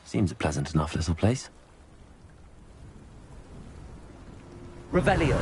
Seems a pleasant enough little place. Revelio.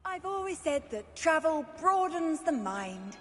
I've always said that travel broadens the mind.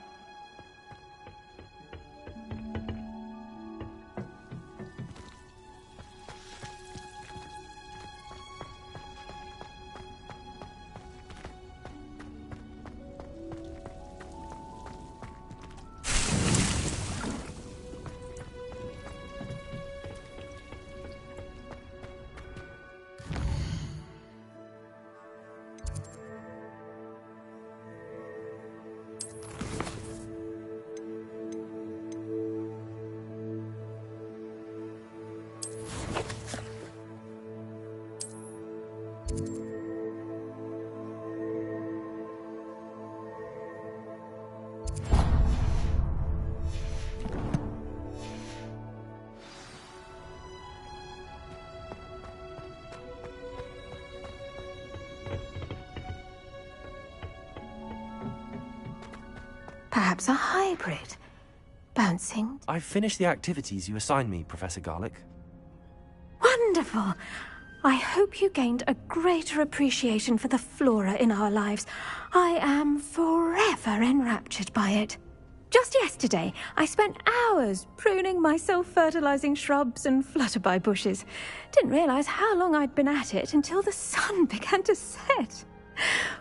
Perhaps a hybrid. Bouncing. I've finished the activities you assigned me, Professor Garlick. Wonderful! I hope you gained a greater appreciation for the flora in our lives. I am forever enraptured by it. Just yesterday, I spent hours pruning my self-fertilizing shrubs and flutterby bushes. Didn't realize how long I'd been at it until the sun began to set.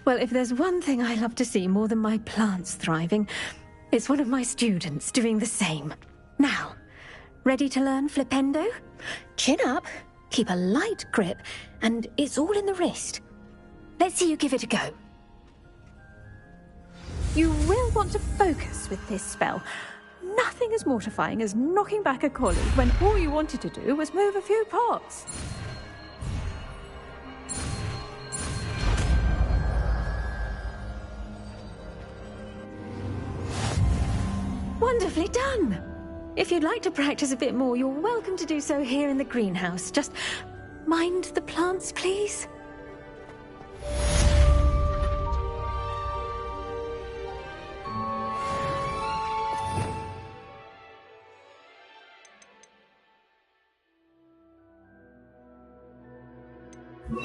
Well, if there's one thing I love to see more than my plants thriving, it's one of my students doing the same. Now, ready to learn Flipendo? Chin up, keep a light grip, and it's all in the wrist. Let's see you give it a go. You will want to focus with this spell. Nothing as mortifying as knocking back a colleague when all you wanted to do was move a few pots. Wonderfully done! If you'd like to practice a bit more, you're welcome to do so here in the greenhouse. Just mind the plants, please. Look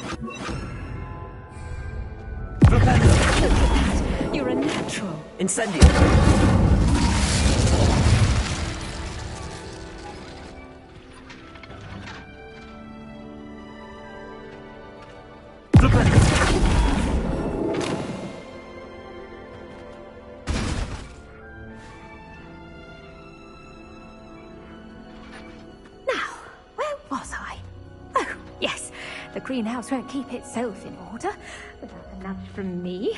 at that! You're a natural. Incendio! The greenhouse won't keep itself in order without a nudge from me.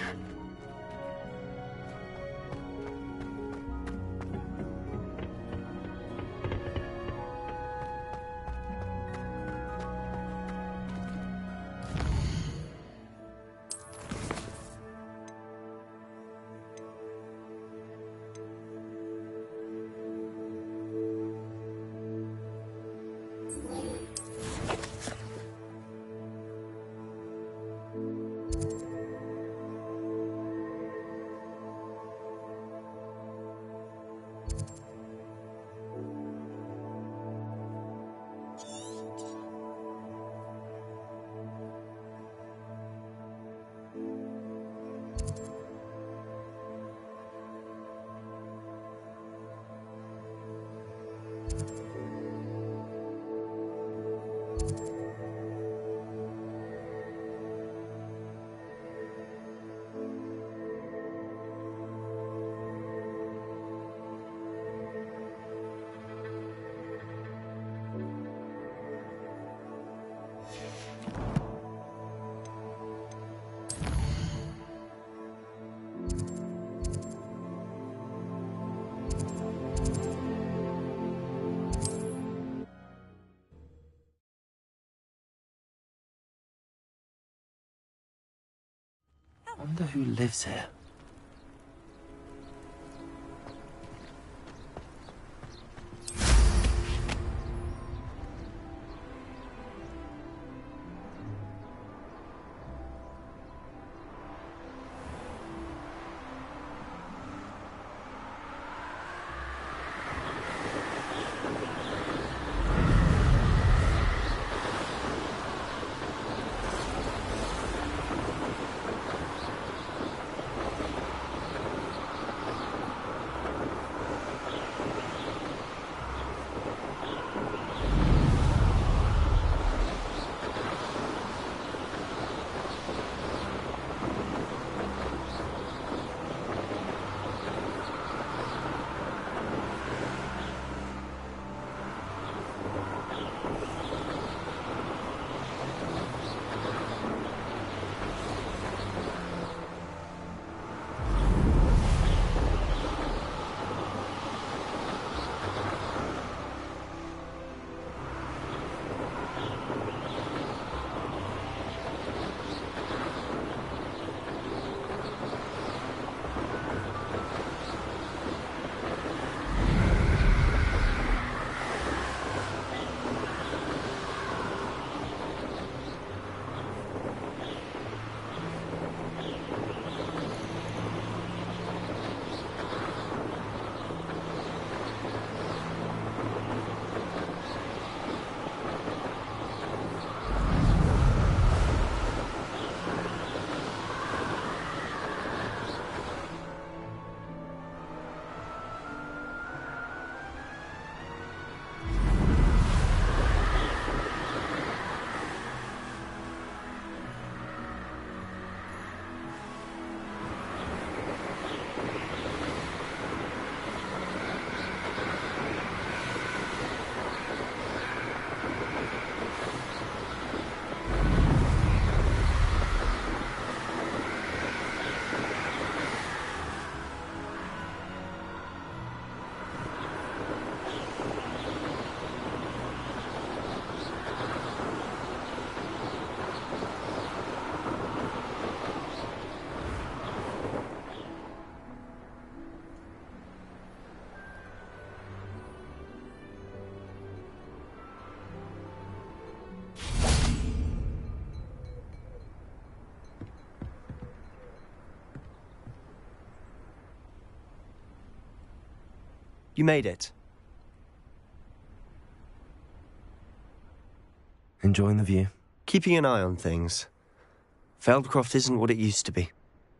I wonder who lives here. You made it. Enjoying the view? Keeping an eye on things. Feldcroft isn't what it used to be.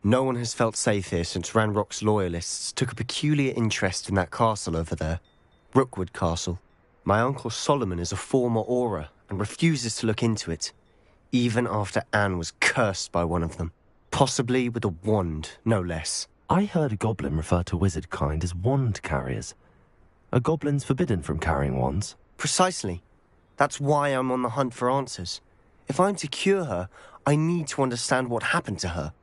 No one has felt safe here since Ranrock's loyalists took a peculiar interest in that castle over there. Rookwood Castle. My uncle Solomon is a former Auror and refuses to look into it, even after Anne was cursed by one of them. Possibly with a wand, no less. I heard a goblin refer to wizard kind as wand carriers. Are goblins forbidden from carrying wands? Precisely. That's why I'm on the hunt for answers. If I'm to cure her, I need to understand what happened to her.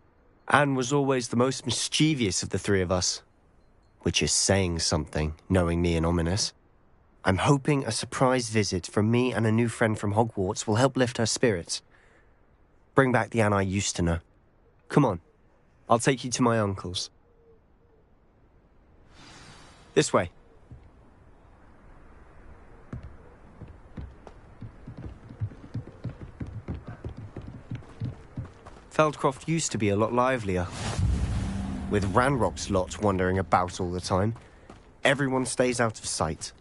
Anne was always the most mischievous of the three of us. Which is saying something, knowing me and Ominous. I'm hoping a surprise visit from me and a new friend from Hogwarts will help lift her spirits. Bring back the Anne I used to know. Come on, I'll take you to my uncle's. This way. Feldcroft used to be a lot livelier. With Ranrock's lot wandering about all the time, everyone stays out of sight.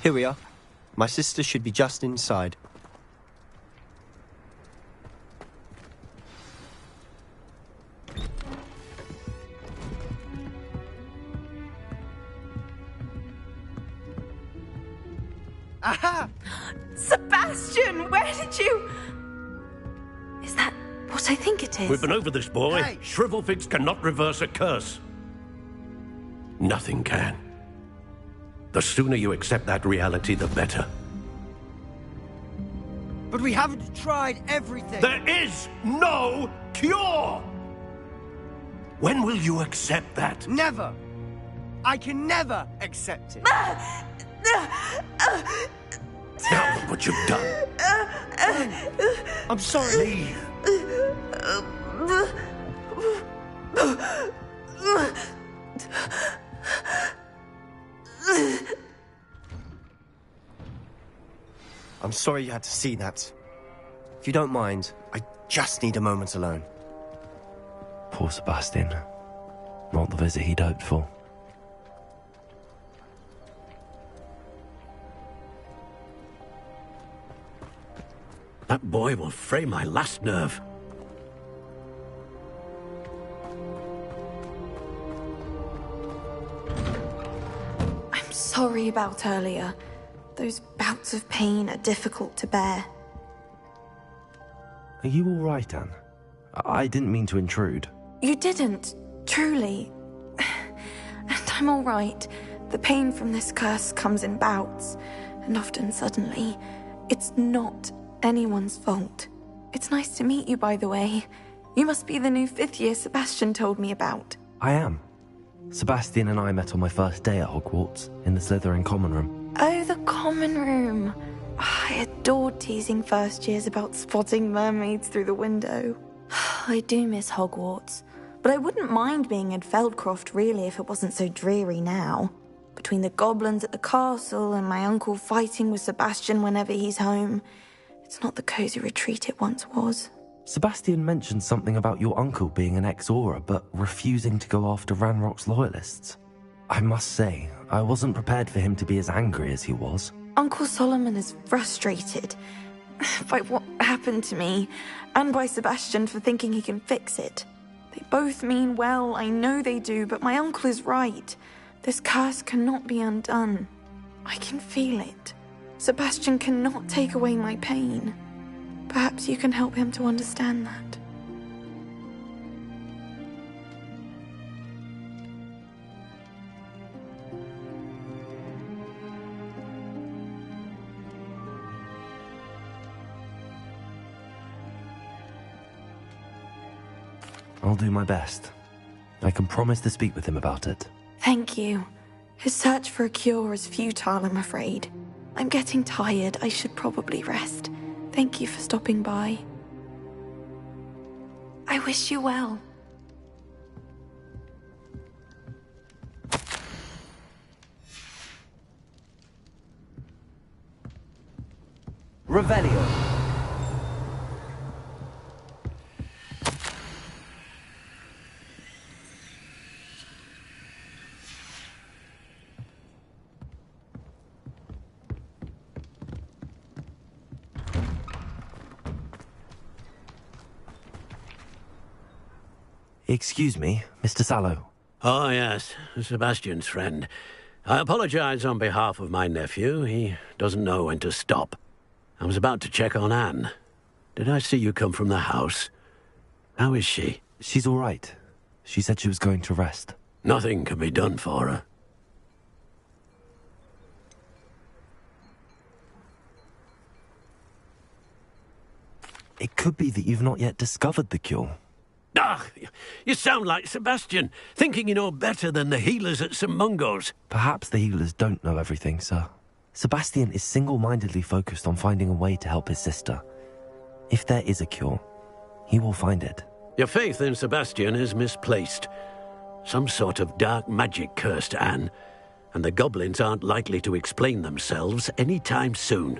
Here we are. My sister should be just inside. Aha! Sebastian, where did you... Is that what I think it is? We've been over this, boy. Hey. Shrivelfigs cannot reverse a curse. Nothing can. The sooner you accept that reality, the better. But we haven't tried everything. There is no cure! When will you accept that? Never. I can never accept it. Now look what you've done. I'm sorry. Leave. I'm sorry you had to see that. If you don't mind, I just need a moment alone. Poor Sebastian. Not the visit he'd hoped for. That boy will fray my last nerve. I'm sorry about earlier. Those bouts of pain are difficult to bear. Are you all right, Anne? I didn't mean to intrude. You didn't, truly. And I'm all right. The pain from this curse comes in bouts, and often suddenly. It's not anyone's fault. It's nice to meet you, by the way. You must be the new 5th year Sebastian told me about. I am. Sebastian and I met on my first day at Hogwarts, in the Slytherin common room. Oh, the common room. I adored teasing first years about spotting mermaids through the window. I do miss Hogwarts, but I wouldn't mind being in Feldcroft really if it wasn't so dreary now. Between the goblins at the castle and my uncle fighting with Sebastian whenever he's home, it's not the cozy retreat it once was. Sebastian mentioned something about your uncle being an ex-Auror, but refusing to go after Ranrock's loyalists. I must say, I wasn't prepared for him to be as angry as he was. Uncle Solomon is frustrated by what happened to me, and by Sebastian for thinking he can fix it. They both mean well, I know they do, but my uncle is right. This curse cannot be undone. I can feel it. Sebastian cannot take away my pain. Perhaps you can help him to understand that. I'll do my best. I can promise to speak with him about it. Thank you. His search for a cure is futile, I'm afraid. I'm getting tired. I should probably rest. Thank you for stopping by. I wish you well. Revelio. Excuse me, Mr. Sallow. Oh, yes, Sebastian's friend. I apologize on behalf of my nephew. He doesn't know when to stop. I was about to check on Anne. Did I see you come from the house? How is she? She's all right. She said she was going to rest. Nothing can be done for her. could be that you've not yet discovered the cure. Ah, you sound like Sebastian, thinking you know better than the healers at St. Mungo's. Perhaps the healers don't know everything, sir. Sebastian is single-mindedly focused on finding a way to help his sister. If there is a cure, he will find it. Your faith in Sebastian is misplaced. Some sort of dark magic cursed Anne, and the goblins aren't likely to explain themselves anytime soon.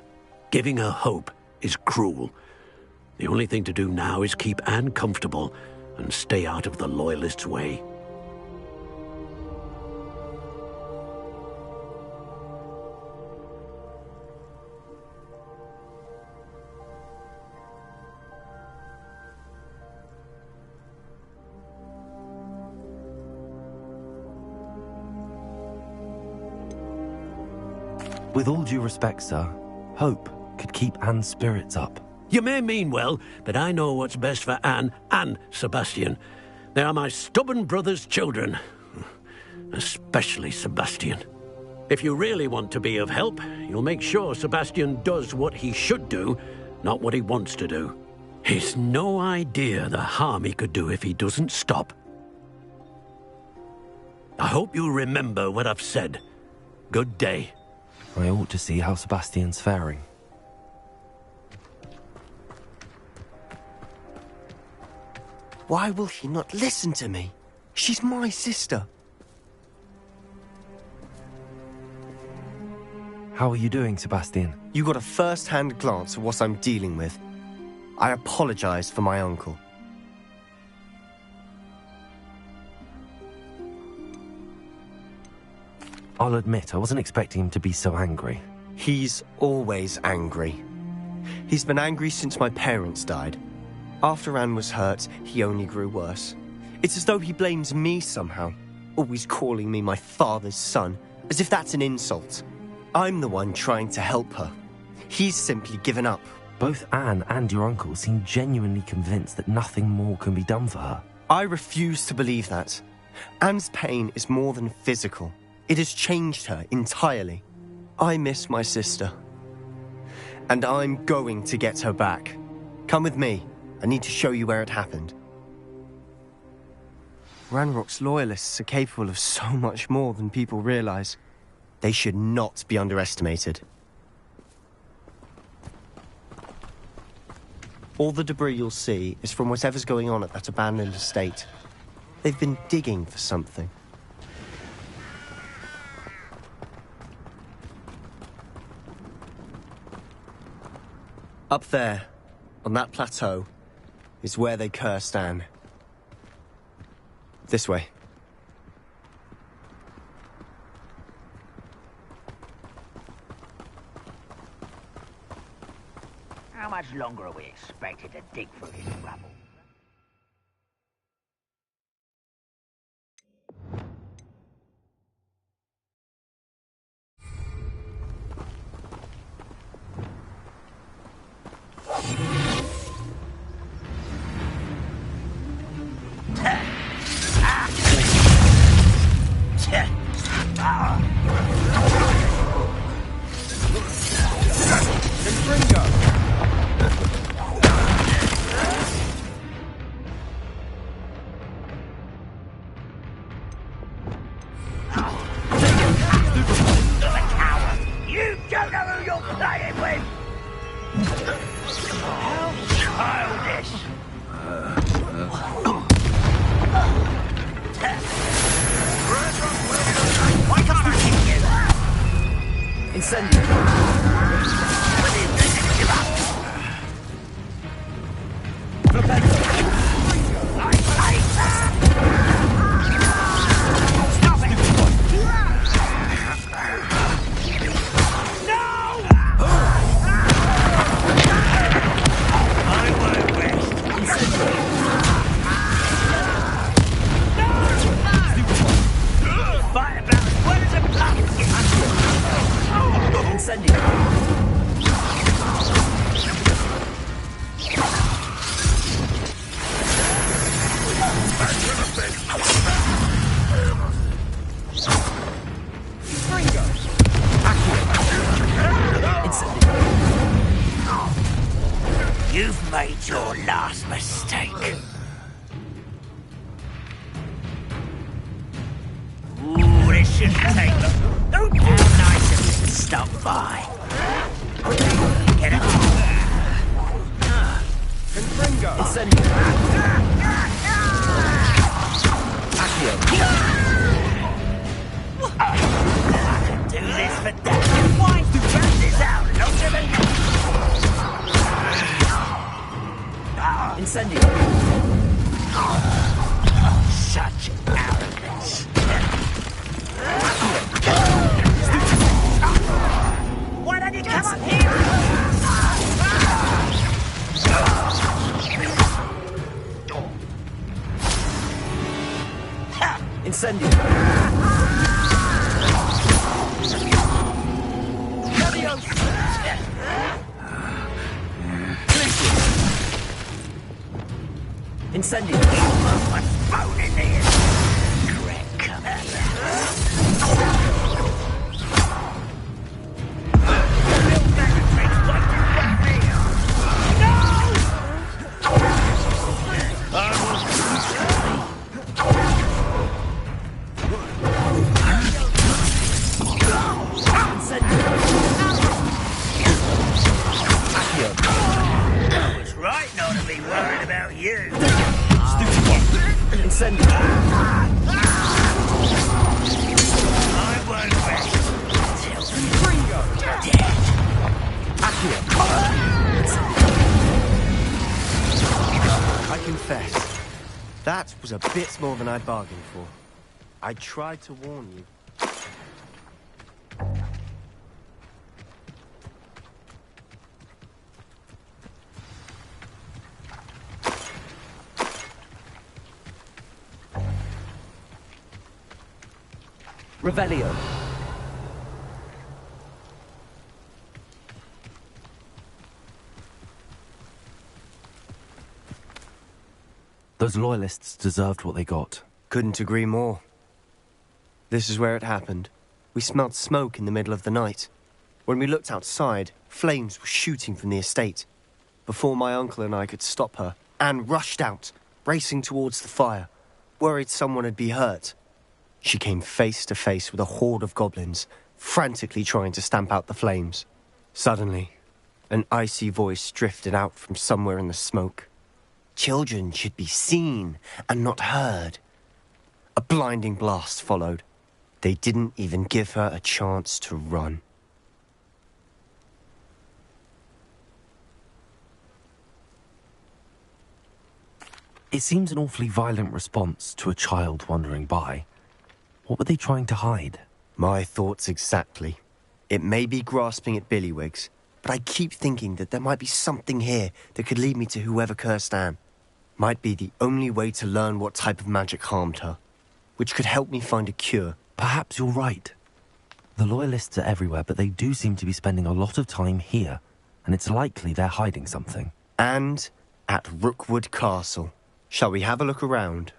Giving her hope is cruel. The only thing to do now is keep Anne comfortable and stay out of the Loyalists' way. With all due respect, sir, hope could keep Anne's spirits up. You may mean well, but I know what's best for Anne and Sebastian. They are my stubborn brother's children. Especially Sebastian. If you really want to be of help, you'll make sure Sebastian does what he should do, not what he wants to do. He's no idea the harm he could do if he doesn't stop. I hope you'll remember what I've said. Good day. I ought to see how Sebastian's faring. Why will he not listen to me? She's my sister. How are you doing, Sebastian? You got a first-hand glance at what I'm dealing with. I apologize for my uncle. I'll admit, I wasn't expecting him to be so angry. He's always angry. He's been angry since my parents died. After Anne was hurt, he only grew worse. It's as though he blames me somehow, always calling me my father's son, as if that's an insult. I'm the one trying to help her. He's simply given up. Both Anne and your uncle seem genuinely convinced that nothing more can be done for her. I refuse to believe that. Anne's pain is more than physical. It has changed her entirely. I miss my sister. And I'm going to get her back. Come with me. I need to show you where it happened. Ranrock's Loyalists are capable of so much more than people realize. They should not be underestimated. All the debris you'll see is from whatever's going on at that abandoned estate. They've been digging for something. Up there, on that plateau, is where they cursed Anne. This way. How much longer are we expected to dig through this rubble? Incendio! made your last mistake. Ooh, this shouldn't take long. How nice of you to stop by. Get up. Confringo! I can do this for that. Why do this out longer than Incendio! such arrogance? Why don't you come up here? Incendio! Incendio! What's bone in there? Greg, come I was right not to be worried about you. Incendio! I won't rest till you're dead. I confess, that was a bit more than I bargained for. I tried to warn you. Revelio! Those loyalists deserved what they got. Couldn't agree more. This is where it happened. We smelled smoke in the middle of the night. When we looked outside, flames were shooting from the estate. Before my uncle and I could stop her, Anne rushed out, racing towards the fire, worried someone would be hurt. She came face to face with a horde of goblins, frantically trying to stamp out the flames. Suddenly, an icy voice drifted out from somewhere in the smoke. Children should be seen and not heard. A blinding blast followed. They didn't even give her a chance to run. It seems an awfully violent response to a child wandering by. What were they trying to hide? My thoughts exactly. It may be grasping at Billywigs, but I keep thinking that there might be something here that could lead me to whoever cursed Anne. Might be the only way to learn what type of magic harmed her, which could help me find a cure. Perhaps you're right. The loyalists are everywhere, but they do seem to be spending a lot of time here, and it's likely they're hiding something. And at Rookwood Castle. Shall we have a look around?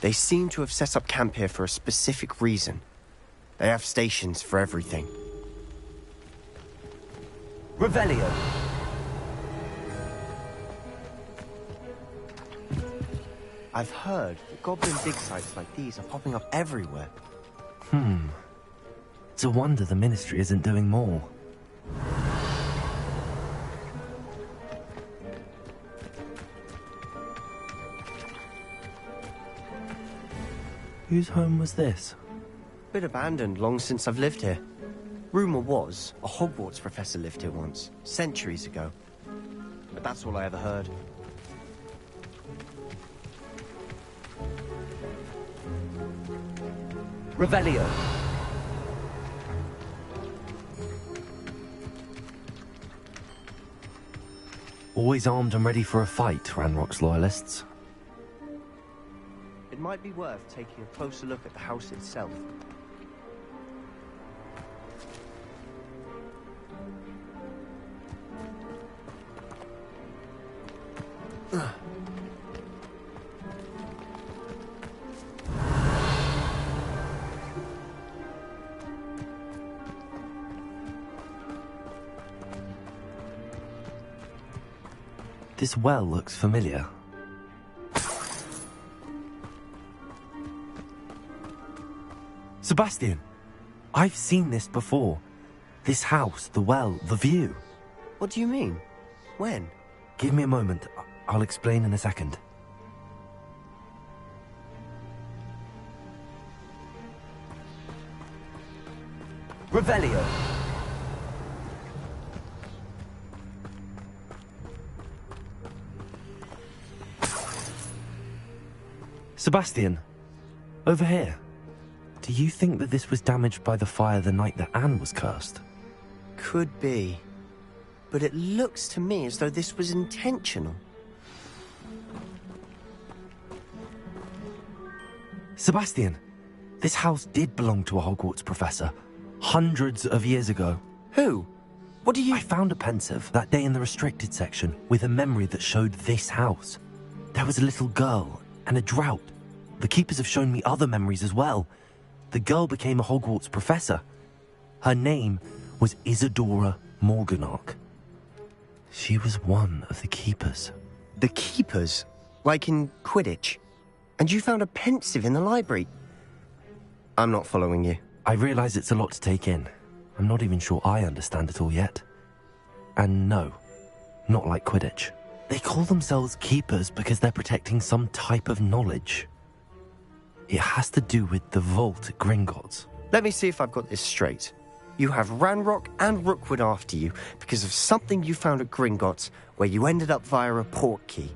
They seem to have set up camp here for a specific reason. They have stations for everything. Revelio! I've heard that goblin dig sites like these are popping up everywhere. It's a wonder the Ministry isn't doing more. Whose home was this? Bit abandoned long since I've lived here. Rumour was a Hogwarts professor lived here once, centuries ago. But that's all I ever heard. Revelio! Always armed and ready for a fight, Ranrock's loyalists. It might be worth taking a closer look at the house itself. This well looks familiar. Sebastian! I've seen this before. This house, the well, the view. What do you mean? When? Give me a moment. I'll explain in a second. Revelio. Sebastian, over here. Do you think that this was damaged by the fire the night that Anne was cursed? Could be. But it looks to me as though this was intentional. Sebastian, this house did belong to a Hogwarts professor, hundreds of years ago. Who? What do you... I found a pensive that day in the restricted section with a memory that showed this house. There was a little girl and a drought. The keepers have shown me other memories as well. The girl became a Hogwarts professor. Her name was Isadora Morganach. She was one of the keepers. The keepers? Like in Quidditch? And you found a pensive in the library? I'm not following you. I realize it's a lot to take in. I'm not even sure I understand it all yet. And no, not like Quidditch. They call themselves keepers because they're protecting some type of knowledge. It has to do with the vault at Gringotts. Let me see if I've got this straight. You have Ranrock and Rookwood after you because of something you found at Gringotts where you ended up via a port key.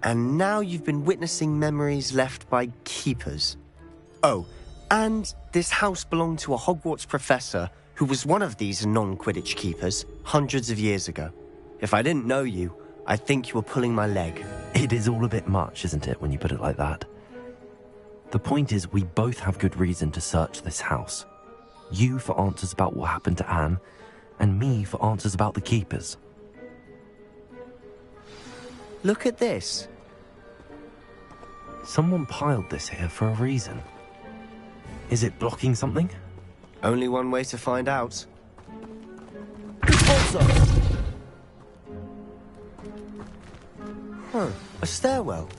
And now you've been witnessing memories left by keepers. Oh, and this house belonged to a Hogwarts professor who was one of these non-Quidditch keepers hundreds of years ago. If I didn't know you, I'd think you were pulling my leg. It is all a bit much, isn't it, when you put it like that? The point is, we both have good reason to search this house. You for answers about what happened to Anne, and me for answers about the keepers. Look at this. Someone piled this here for a reason. Is it blocking something? Only one way to find out. Huh, a stairwell.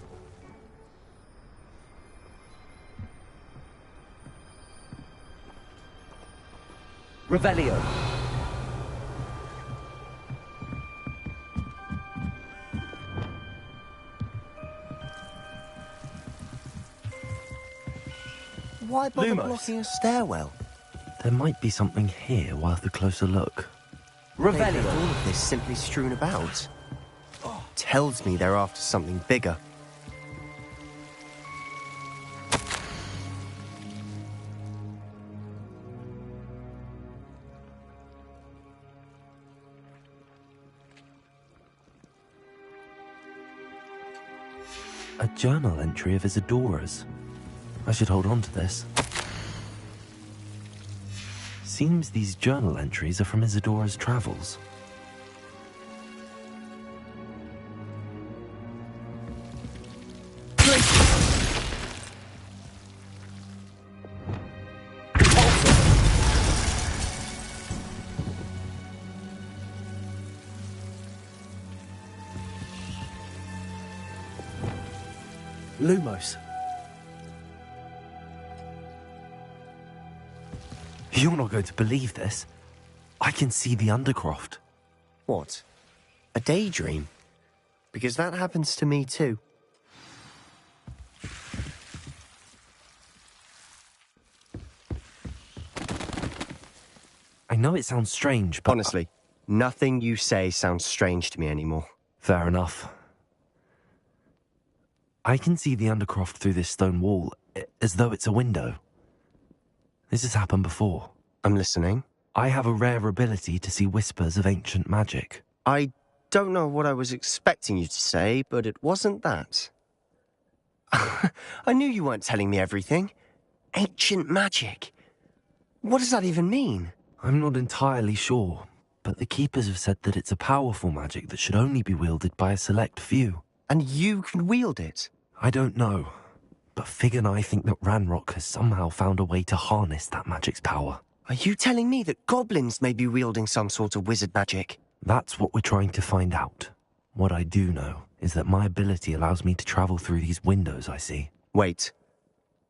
Revelio. Why bother Lumos. blocking a stairwell? There might be something here worth a closer look. They've left Revelio. all of this simply strewn about. Tells me they're after something bigger. A journal entry of Isadora's. I should hold on to this. Seems these journal entries are from Isadora's travels. Lumos. You're not going to believe this. I can see the Undercroft. What? A daydream? Because that happens to me too. I know it sounds strange, but... Honestly, nothing you say sounds strange to me anymore. Fair enough. I can see the Undercroft through this stone wall, as though it's a window. This has happened before. I'm listening. I have a rare ability to see whispers of ancient magic. I don't know what I was expecting you to say, but it wasn't that. I knew you weren't telling me everything. Ancient magic. What does that even mean? I'm not entirely sure, but the Keepers have said that it's a powerful magic that should only be wielded by a select few. And you can wield it? I don't know, but Fig and I think that Ranrock has somehow found a way to harness that magic's power. Are you telling me that goblins may be wielding some sort of wizard magic? That's what we're trying to find out. What I do know is that my ability allows me to travel through these windows I see. Wait.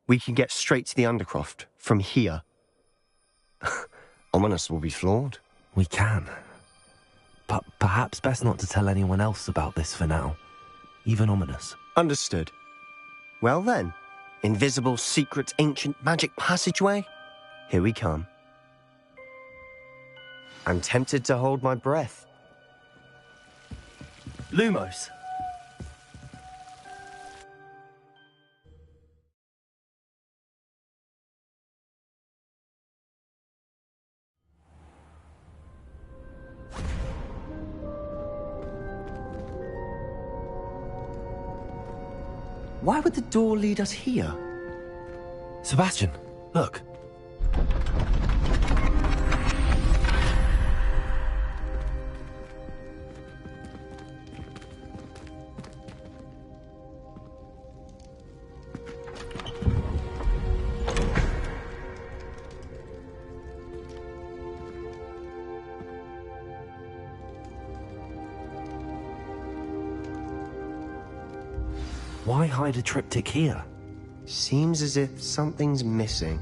We can get straight to the Undercroft from here. Ominous will be floored. We can. But perhaps best not to tell anyone else about this for now. Even Ominous. Understood. Well then, invisible, secret, ancient magic passageway? Here we come. I'm tempted to hold my breath. Lumos. Why would the door lead us here? Sebastian, look. Why hide a triptych here? Seems as if something's missing.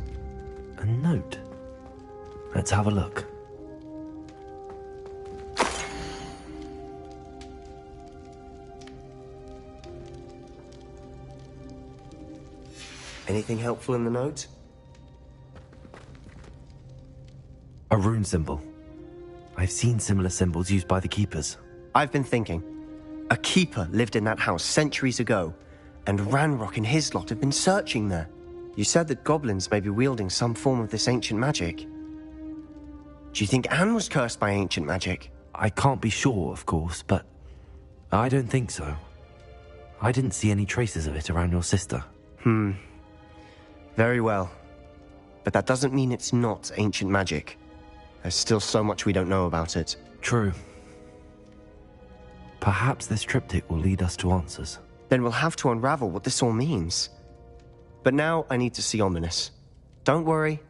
A note. Let's have a look. Anything helpful in the note? A rune symbol. I've seen similar symbols used by the keepers. I've been thinking. A keeper lived in that house centuries ago, and Ranrock and his lot have been searching there. You said that goblins may be wielding some form of this ancient magic. Do you think Anne was cursed by ancient magic? I can't be sure, of course, but I don't think so. I didn't see any traces of it around your sister. Very well. But that doesn't mean it's not ancient magic. There's still so much we don't know about it. True. Perhaps this triptych will lead us to answers. Then we'll have to unravel what this all means. But now I need to see Ominous. Don't worry,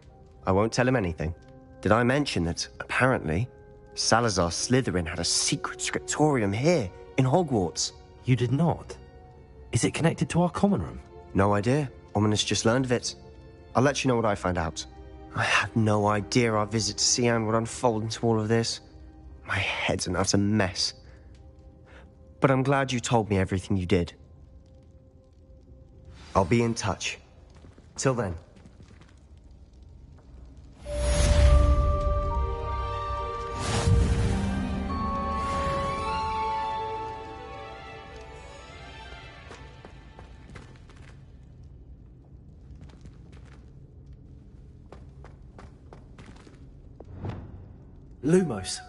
I won't tell him anything. Did I mention that, apparently, Salazar Slytherin had a secret scriptorium here, in Hogwarts? You did not? Is it connected to our common room? No idea. Ominous just learned of it. I'll let you know what I find out. I had no idea our visit to Cian would unfold into all of this. My head's an utter mess. But I'm glad you told me everything you did. I'll be in touch. Till then. Lumos.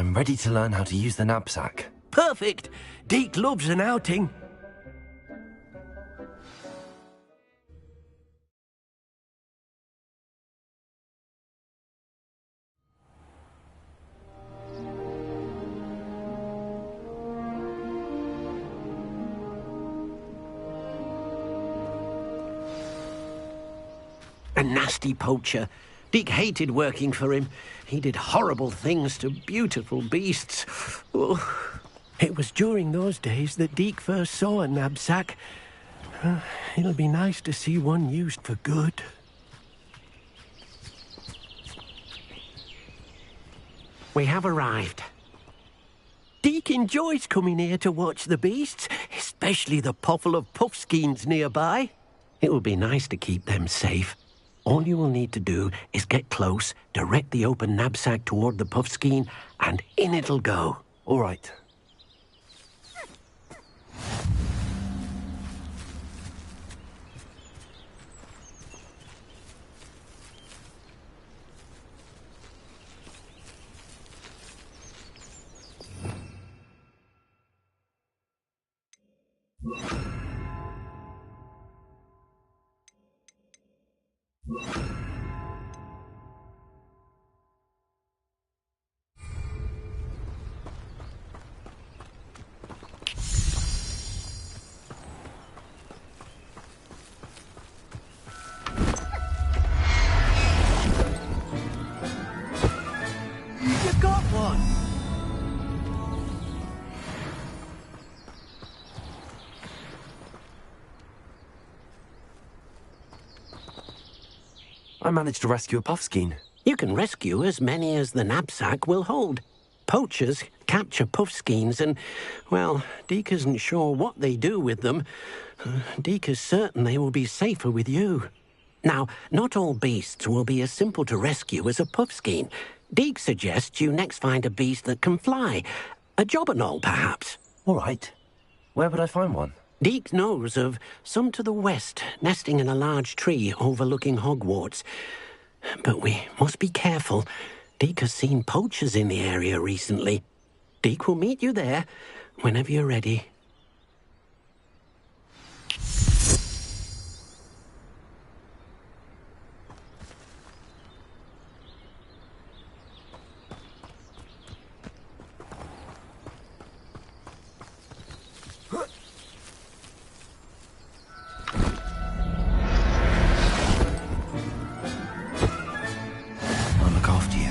I'm ready to learn how to use the knapsack. Perfect! Deke loves an outing. A nasty poacher. Deke hated working for him. He did horrible things to beautiful beasts. Oh. It was during those days that Deke first saw a knapsack. It'll be nice to see one used for good. We have arrived. Deke enjoys coming here to watch the beasts, especially the pottle of puffskeins nearby. It will be nice to keep them safe. All you will need to do is get close, direct the open knapsack toward the puffskein, and in it'll go. All right. You got one! I managed to rescue a puffskein. You can rescue as many as the knapsack will hold. Poachers capture puffskeins and, well, Deke isn't sure what they do with them. Deke is certain they will be safer with you. Now, not all beasts will be as simple to rescue as a puffskein. Deke suggests you next find a beast that can fly. A jobberknoll, perhaps. All right. Where would I find one? Deke knows of some to the west, nesting in a large tree overlooking Hogwarts. But we must be careful. Deke has seen poachers in the area recently. Deke will meet you there whenever you're ready. I'll look after you.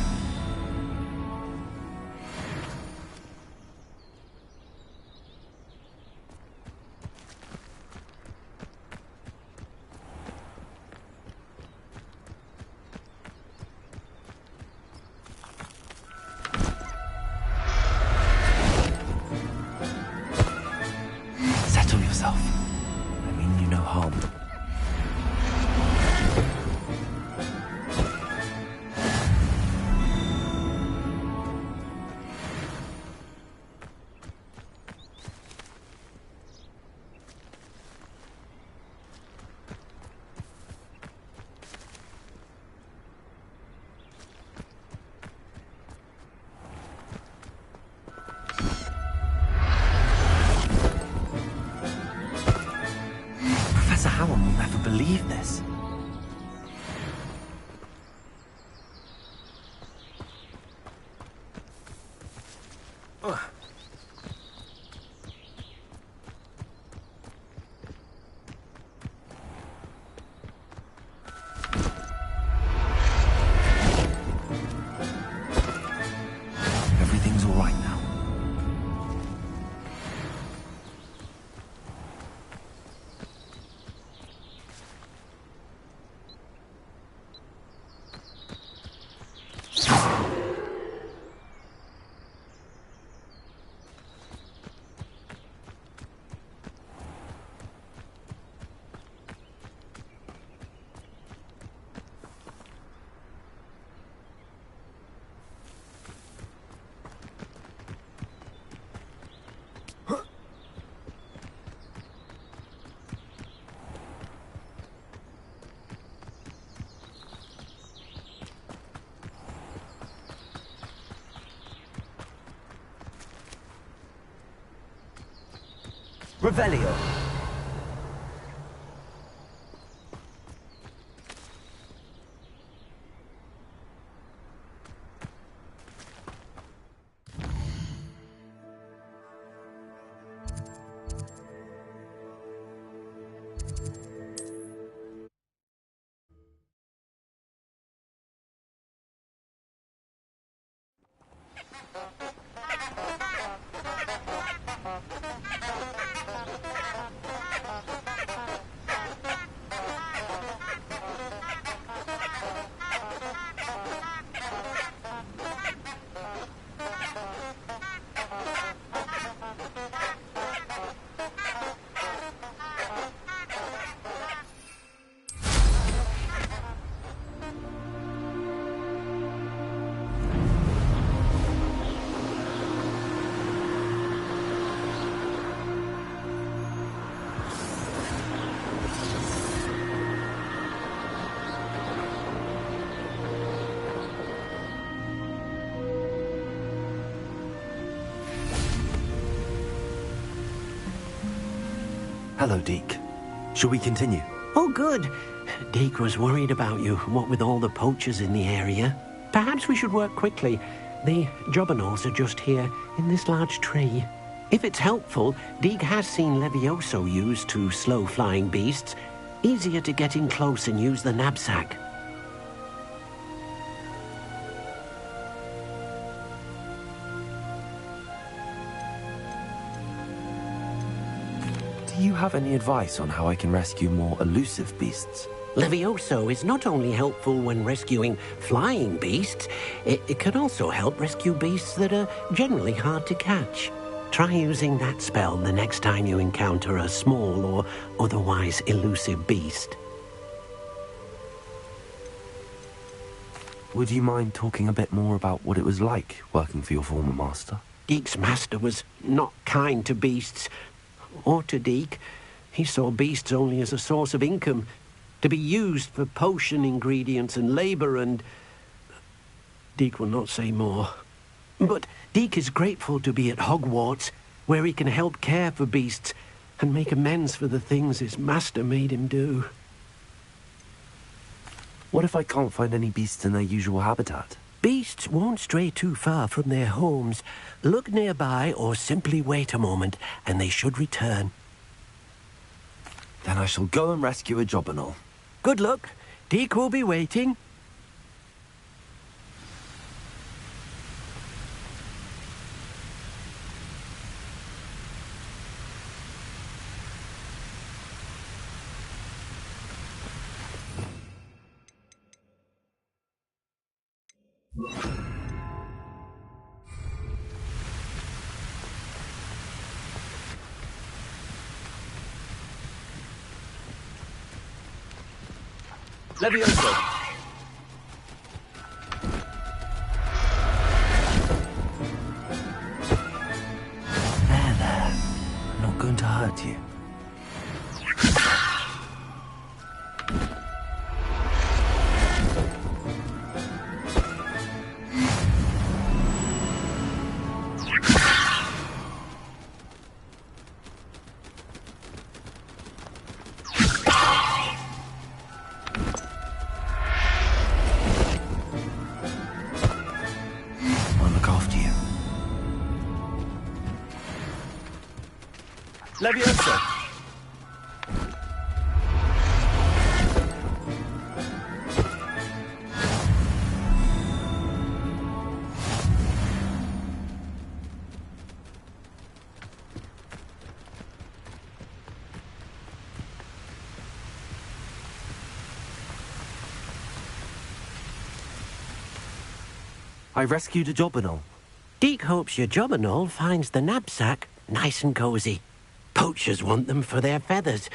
Settle yourself. I mean you no harm. Professor Howard will never believe this. Everything's all right now. Revelio. Hello, Deke. Shall we continue? Oh, good. Deke was worried about you, what with all the poachers in the area. Perhaps we should work quickly. The jobberknolls are just here, in this large tree. If it's helpful, Deke has seen Levioso used to slow flying beasts. Easier to get in close and use the knapsack. Do you have any advice on how I can rescue more elusive beasts? Levioso is not only helpful when rescuing flying beasts, it can also help rescue beasts that are generally hard to catch. Try using that spell the next time you encounter a small or otherwise elusive beast. Would you mind talking a bit more about what it was like working for your former master? Deke's master was not kind to beasts, or to Deke. He saw beasts only as a source of income, to be used for potion ingredients and labour, and Deke will not say more. But Deke is grateful to be at Hogwarts, where he can help care for beasts and make amends for the things his master made him do. What if I can't find any beasts in their usual habitat? Beasts won't stray too far from their homes. Look nearby or simply wait a moment, and they should return. Then I shall go and rescue a jobberknoll. Good luck. Deke will be waiting. Levioso. There. I'm not going to hurt you. Levioso. I rescued a jobberknoll. Deke hopes your jobberknoll finds the knapsack nice and cosy. Poachers want them for their feathers,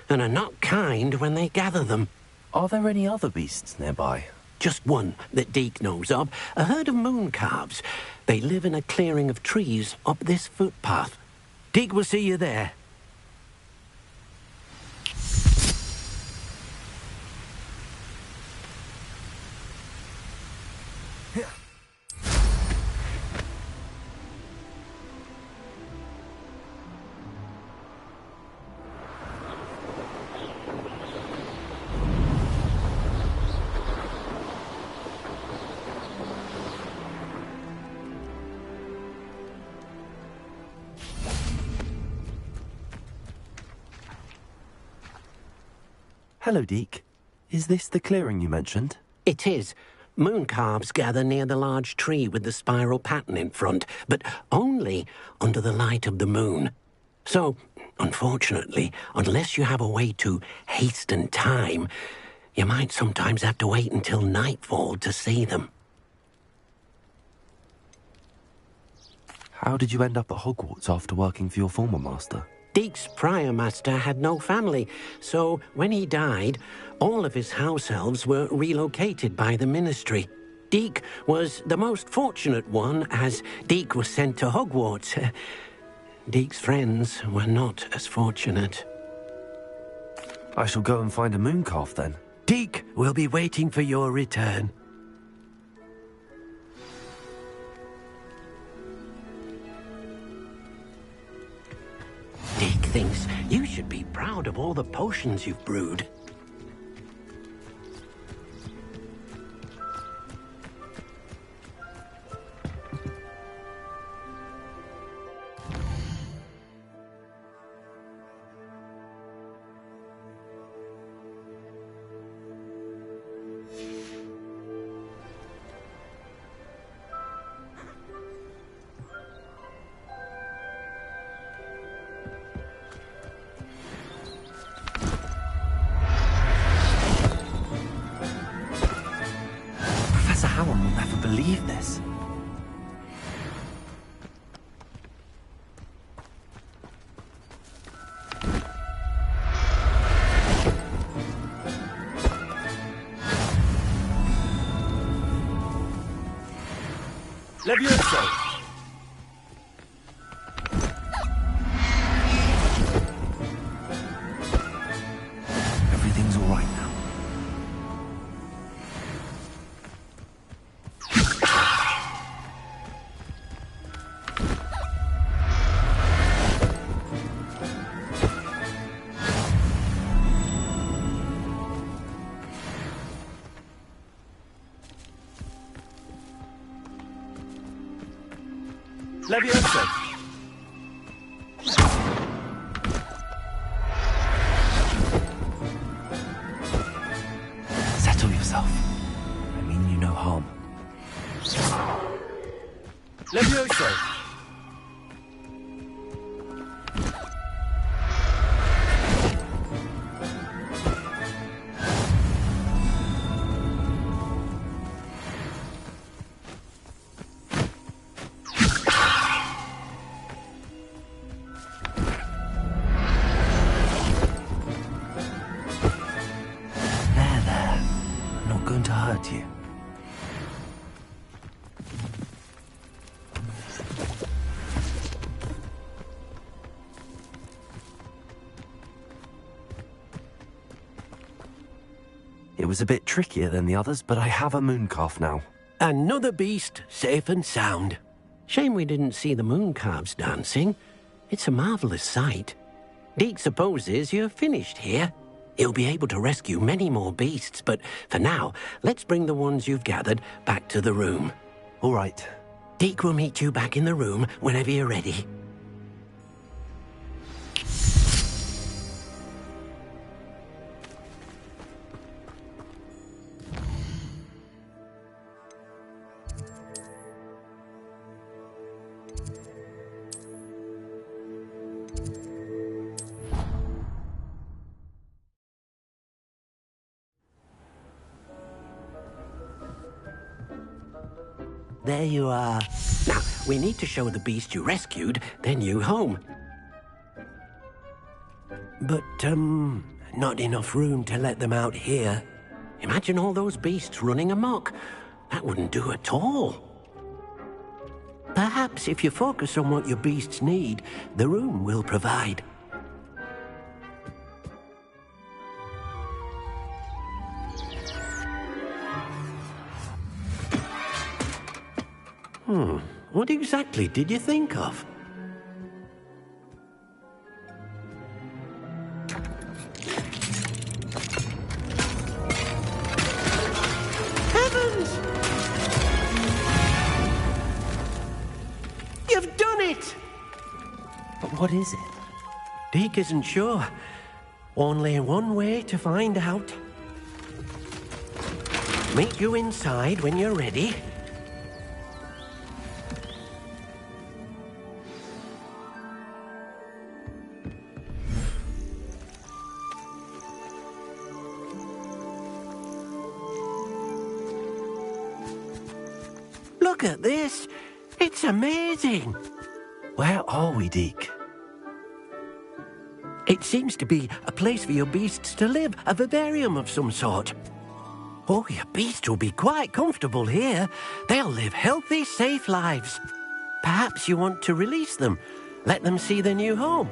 and are not kind when they gather them. Are there any other beasts nearby? Just one that Deke knows of, a herd of moon calves. They live in a clearing of trees up this footpath. Deke will see you there. Hello, Deke. Is this the clearing you mentioned? It is. Mooncalves gather near the large tree with the spiral pattern in front, but only under the light of the moon. So, unfortunately, unless you have a way to hasten time, you might sometimes have to wait until nightfall to see them. How did you end up at Hogwarts after working for your former master? Deke's prior master had no family, so when he died, all of his house elves were relocated by the ministry. Deke was the most fortunate one, as Deke was sent to Hogwarts. Deke's friends were not as fortunate. I shall go and find a mooncalf then. Deke will be waiting for your return. Deke thinks you should be proud of all the potions you've brewed. Professor Howard will never believe this. Levioso! Everything's all right now. Levioso! Settle yourself. I mean you no harm. Levioso! There. I'm not going to hurt you. It was a bit trickier than the others, but I have a mooncalf now. Another beast, safe and sound. Shame we didn't see the mooncalves dancing. It's a marvelous sight. Deke supposes you're finished here. He'll be able to rescue many more beasts, but for now, let's bring the ones you've gathered back to the room. All right. Deke will meet you back in the room whenever you're ready. There you are. Now, we need to show the beast you rescued their new home. But, not enough room to let them out here. Imagine all those beasts running amok. That wouldn't do at all. Perhaps if you focus on what your beasts need, the room will provide. What exactly did you think of? Heavens! You've done it! But what is it? Deke isn't sure. Only one way to find out. Meet you inside when you're ready. Look at this. It's amazing. Where are we, Deke? It seems to be a place for your beasts to live, a vivarium of some sort. Oh, your beasts will be quite comfortable here. They'll live healthy, safe lives. Perhaps you want to release them, let them see their new home.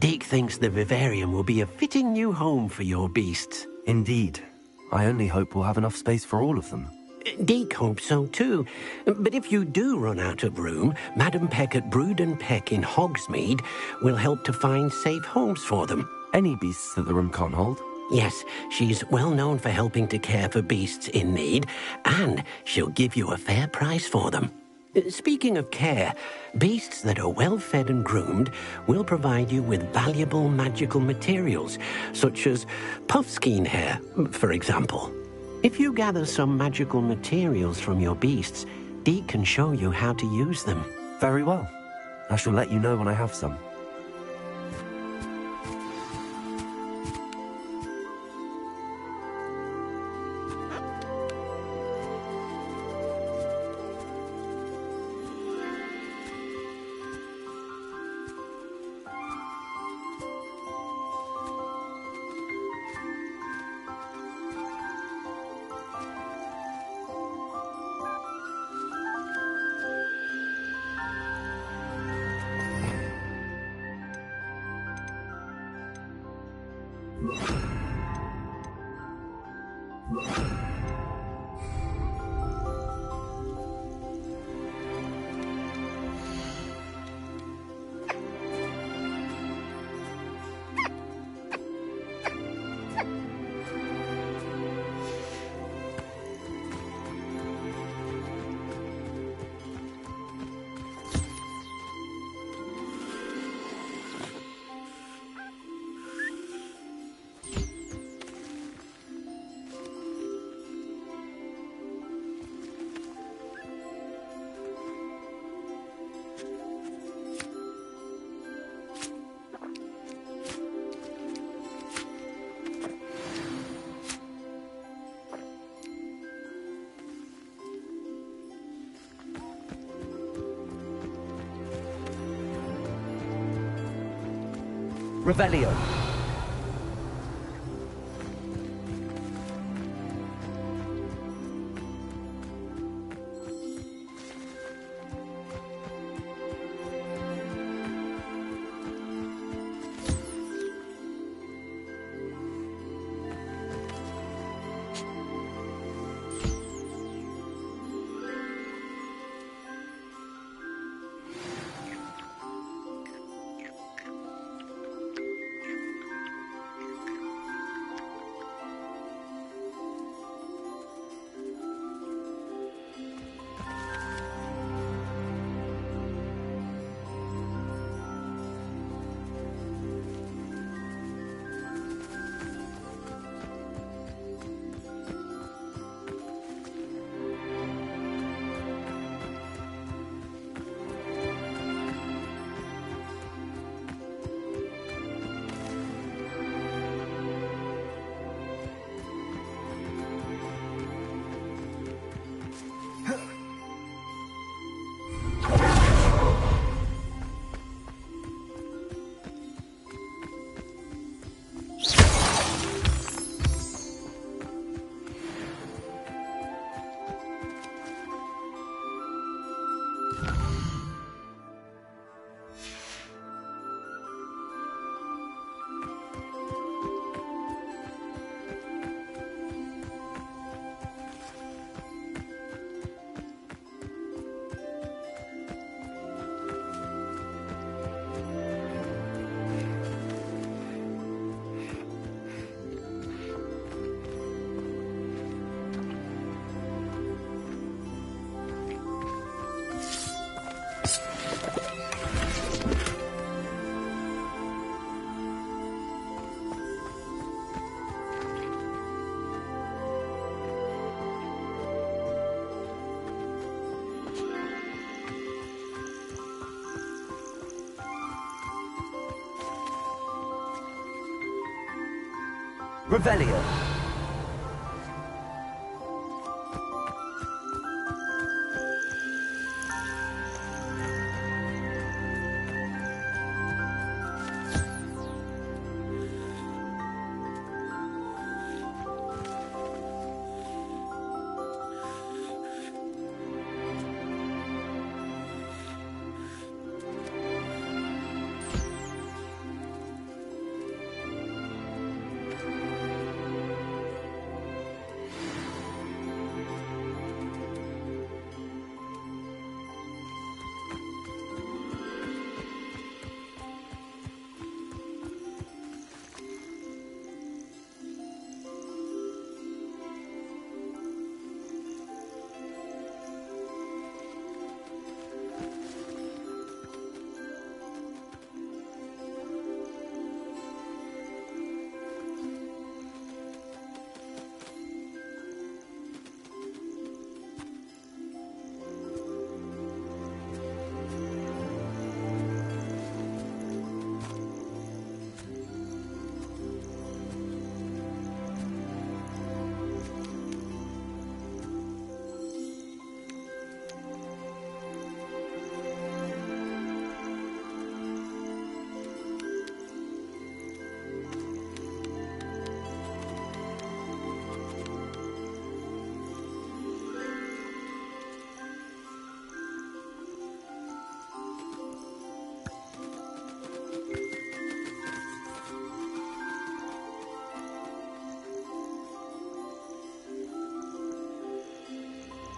Deke thinks the vivarium will be a fitting new home for your beasts. Indeed. I only hope we'll have enough space for all of them. Deke hopes so too. But if you do run out of room, Madam Peck at Brood and Peck in Hogsmeade will help to find safe homes for them. Any beasts that the room can't hold? Yes, she's well known for helping to care for beasts in need, and she'll give you a fair price for them. Speaking of care, beasts that are well fed and groomed will provide you with valuable magical materials, such as puffskein hair, for example. If you gather some magical materials from your beasts, Deke can show you how to use them. Very well. I shall let you know when I have some. Revelio. Revelio.